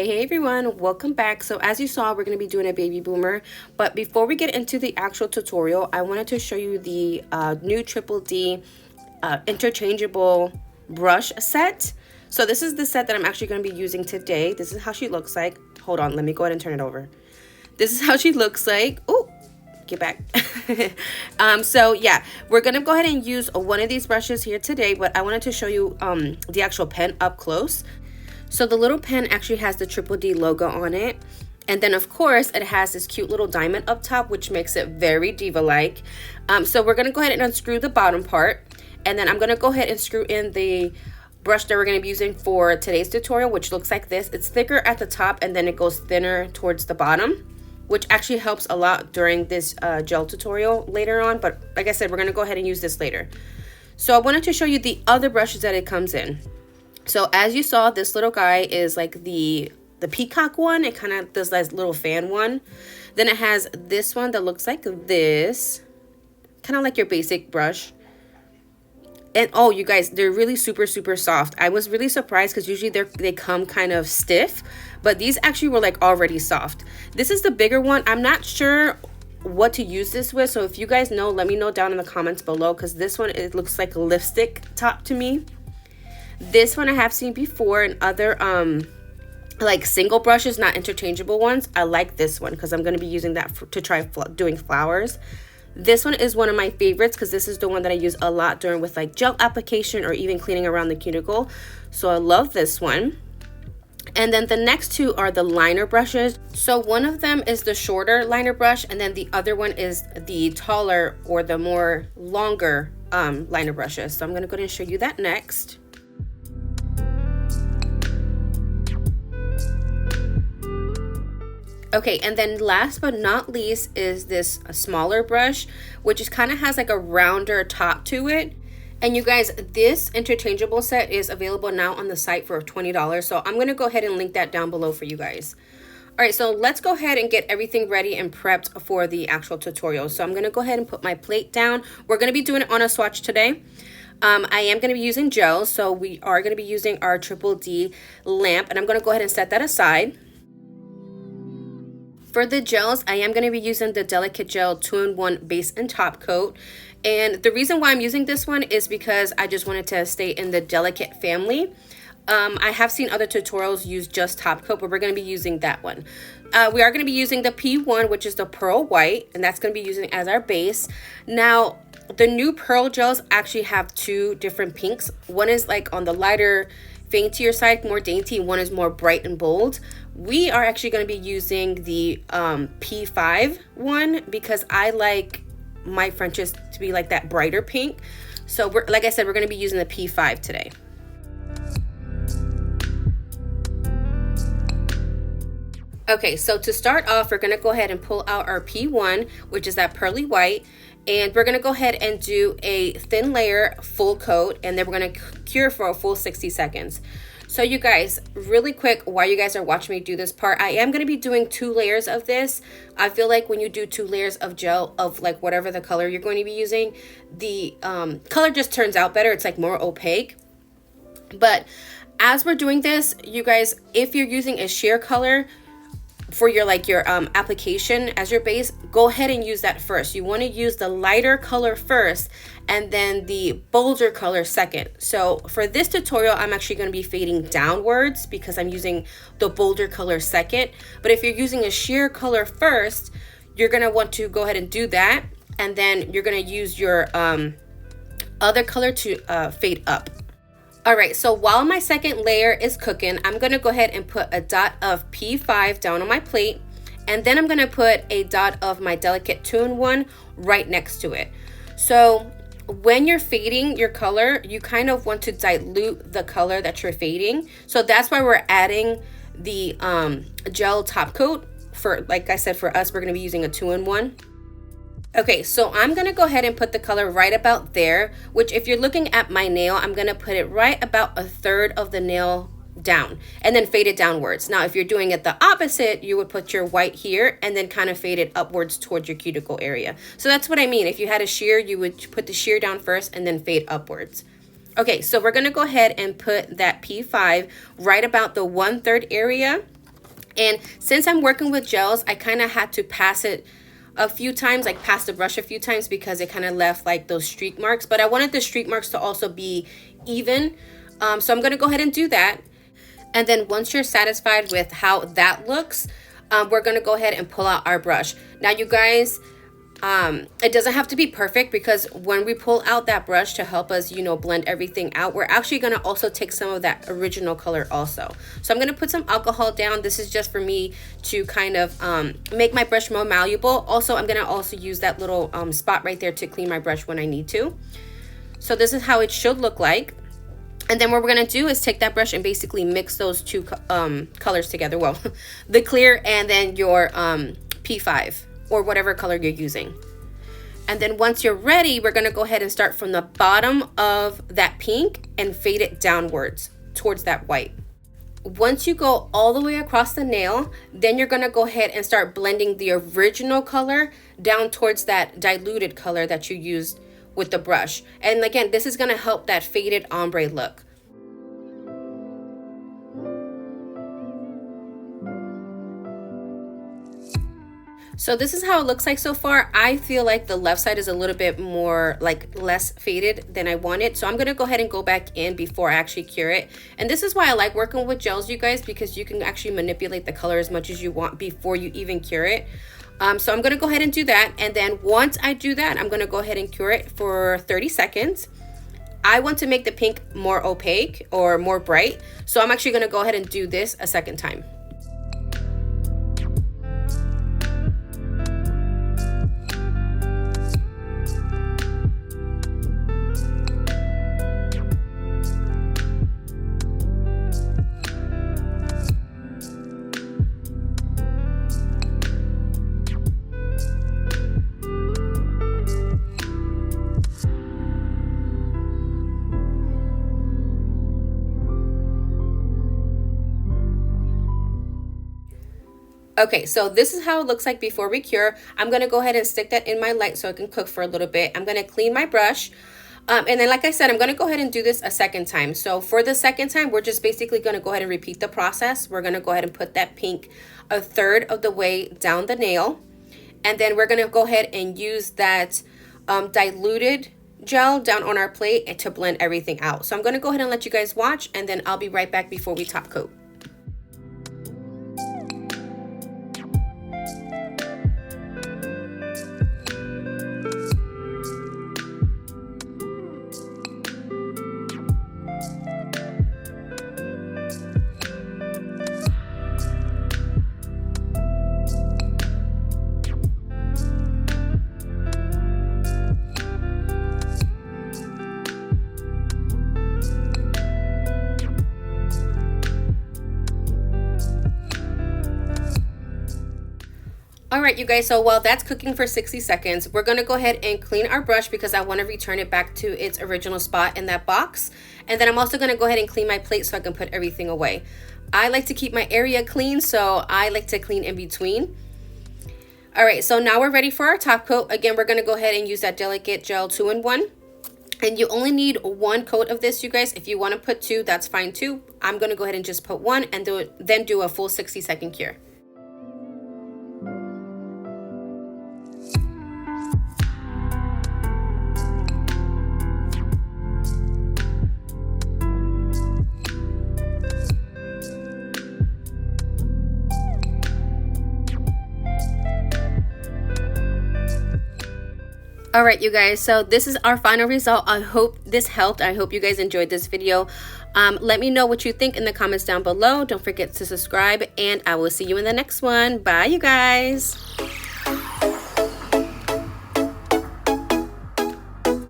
Hey everyone, welcome back. So as you saw, we're going to be doing a baby boomer, but before we get into the actual tutorial, I wanted to show you the new Triple D interchangeable brush set. So this is the set that I'm actually going to be using today. This is how she looks like. Hold on, let me go ahead and turn it over. This is how she looks like. Oh, get back. So yeah, we're gonna go ahead and use one of these brushes here today, but I wanted to show you the actual pen up close. So the little pen actually has the Triple D logo on it. And then of course it has this cute little diamond up top, which makes it very diva-like. So we're gonna go ahead and unscrew the bottom part. And then I'm gonna go ahead and screw in the brush that we're gonna be using for today's tutorial, which looks like this. It's thicker at the top and then it goes thinner towards the bottom, which actually helps a lot during this gel tutorial later on. But like I said, we're gonna go ahead and use this later. So I wanted to show you the other brushes that it comes in. So as you saw, this little guy is like the peacock one. It kind of does this little fan one. Then it has this one that looks like this, kind of like your basic brush. And oh, you guys, they're really super soft. I was really surprised because usually they come kind of stiff, but these actually were like already soft. This is the bigger one. I'm not sure what to use this with, so if you guys know, let me know down in the comments below, because this one, it looks like a lipstick top to me. This one I have seen before in other like single brushes, not interchangeable ones. I like this one because I'm going to be using that to try doing flowers. This one is one of my favorites because this is the one that I use a lot during with like gel application or even cleaning around the cuticle. So I love this one. And then the next two are the liner brushes. So one of them is the shorter liner brush, and then the other one is the taller or the more longer liner brushes. So I'm going to go ahead and show you that next. Okay, and then last but not least is this smaller brush, which is kind of has like a rounder top to it. And you guys, this interchangeable set is available now on the site for $20. So I'm going to go ahead and link that down below for you guys. All right, so let's go ahead and get everything ready and prepped for the actual tutorial. So I'm going to go ahead and put my plate down. We're going to be doing it on a swatch today. I am going to be using gel. So we are going to be using our Triple D lamp, and I'm going to go ahead and set that aside. For the gels, I am going to be using the Delicate Gel 2-in-1 base and top coat. And the reason why I'm using this one is because I just wanted to stay in the Delicate family. I have seen other tutorials use just top coat, but we're going to be using that one. We are going to be using the P1, which is the Pearl White, and that's going to be using as our base. Now, the new Pearl gels actually have two different pinks. One is like on the lighter, faintier side, more dainty. One is more bright and bold. We are actually going to be using the P5 one because I like my Frenches to be like that brighter pink. So we're, like I said, we're going to be using the P5 today. Okay, so to start off, we're going to go ahead and pull out our P1, which is that pearly white. And we're going to go ahead and do a thin layer full coat, and then we're going to cure for a full 60 seconds. So you guys, really quick, while you guys are watching me do this part, I am going to be doing 2 layers of this. I feel like when you do 2 layers of gel of like whatever the color you're going to be using, the color just turns out better. It's like more opaque. But as we're doing this, you guys, if you're using a sheer color for your application as your base, go ahead and use that first. You want to use the lighter color first and then the bolder color second. So for this tutorial, I'm actually going to be fading downwards because I'm using the bolder color second. But if you're using a sheer color first, you're going to want to go ahead and do that, and then you're going to use your other color to fade up. All right, so while my second layer is cooking, I'm gonna go ahead and put a dot of P5 down on my plate, and then I'm gonna put a dot of my Delicate 2-in-1 right next to it. So when you're fading your color, you kind of want to dilute the color that you're fading. So that's why we're adding the gel top coat. For, like I said, for us, we're gonna be using a 2-in-1. Okay, so I'm going to go ahead and put the color right about there, which if you're looking at my nail, I'm going to put it right about 1/3 of the nail down and then fade it downwards. Now, if you're doing it the opposite, you would put your white here and then kind of fade it upwards towards your cuticle area. So that's what I mean. If you had a sheer, you would put the sheer down first and then fade upwards. Okay, so we're going to go ahead and put that P5 right about the 1/3 area. And since I'm working with gels, I kind of had to pass it a few times, like pass the brush a few times, because it kind of left like those streak marks. But I wanted the streak marks to also be even. So I'm going to go ahead and do that. And then once you're satisfied with how that looks, we're going to go ahead and pull out our brush. Now, you guys, it doesn't have to be perfect, because when we pull out that brush to help us, you know, blend everything out, we're actually going to also take some of that original color also. So I'm going to put some alcohol down. This is just for me to kind of make my brush more malleable. Also, I'm going to also use that little spot right there to clean my brush when I need to. So this is how it should look like. And then what we're going to do is take that brush and basically mix those two colors together. Well, the clear and then your P5 or whatever color you're using. And then once you're ready, we're going to go ahead and start from the bottom of that pink and fade it downwards towards that white. Once you go all the way across the nail, then you're going to go ahead and start blending the original color down towards that diluted color that you used with the brush. And again, this is going to help that faded ombre look. So this is how it looks like so far. I feel like the left side is a little bit more like less faded than I wanted. So I'm going to go ahead and go back in before I actually cure it. And this is why I like working with gels, you guys, because you can actually manipulate the color as much as you want before you even cure it. So I'm going to go ahead and do that. And then once I do that, I'm going to go ahead and cure it for 30 seconds. I want to make the pink more opaque or more bright. So I'm actually going to go ahead and do this a second time. Okay, so this is how it looks like before we cure. I'm going to go ahead and stick that in my light so it can cook for a little bit. I'm going to clean my brush. And then, like I said, I'm going to go ahead and do this a second time. So for the second time, we're just basically going to go ahead and repeat the process. We're going to go ahead and put that pink a third of the way down the nail. And then we're going to go ahead and use that diluted gel down on our plate to blend everything out. So I'm going to go ahead and let you guys watch, and then I'll be right back before we top coat. All right, you guys, so while that's cooking for 60 seconds, we're going to go ahead and clean our brush because I want to return it back to its original spot in that box. And then I'm also going to go ahead and clean my plate so I can put everything away. I like to keep my area clean, so I like to clean in between. All right, so now we're ready for our top coat. Again, we're going to go ahead and use that Delicate Gel 2-in-1. And you only need one coat of this, you guys. If you want to put two, that's fine too. I'm going to go ahead and just put one and then do a full 60-second cure. All right, you guys, so this is our final result. I hope this helped. I hope you guys enjoyed this video. Let me know what you think in the comments down below. Don't forget to subscribe, and I will see you in the next one. Bye, you guys.